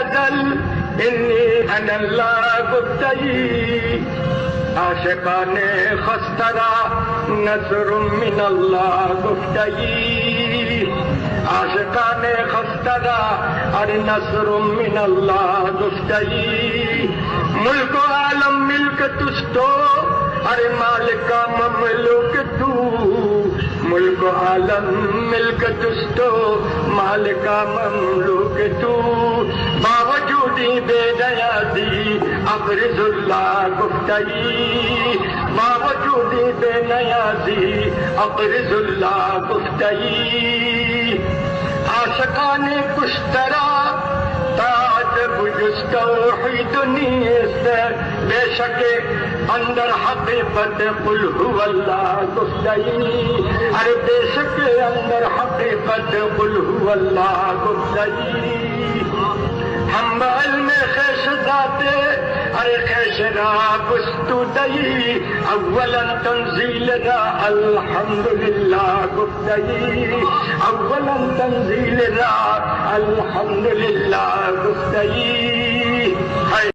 نزل انی انا اللہ گفتئی عاشقان خسترا نصر من اللہ گفتئی عاشقان خسترا ار نصر من اللہ گفتئی ملک و عالم ملک تشتو ارے مالکا مملوک تو ملک و عالم ملک تشتو مالکا مملوک تو باوجودی بے نیازی ابرز اللہ گفتئی باوجودی بے نیازی ابرز اللہ گفتئی عاشقان کشترا توحید نیست بے شک اندر حقیقت قل هو اللہ گفتئی ارے بے شک اندر حقیقت قل هو اللہ گفتئی ہم علم خیش ذاتے ارے خیش را بستو دئی اولا تنزیل را الحمدللہ گفتئی اولا تنزیل را الحمدللہ گفتئی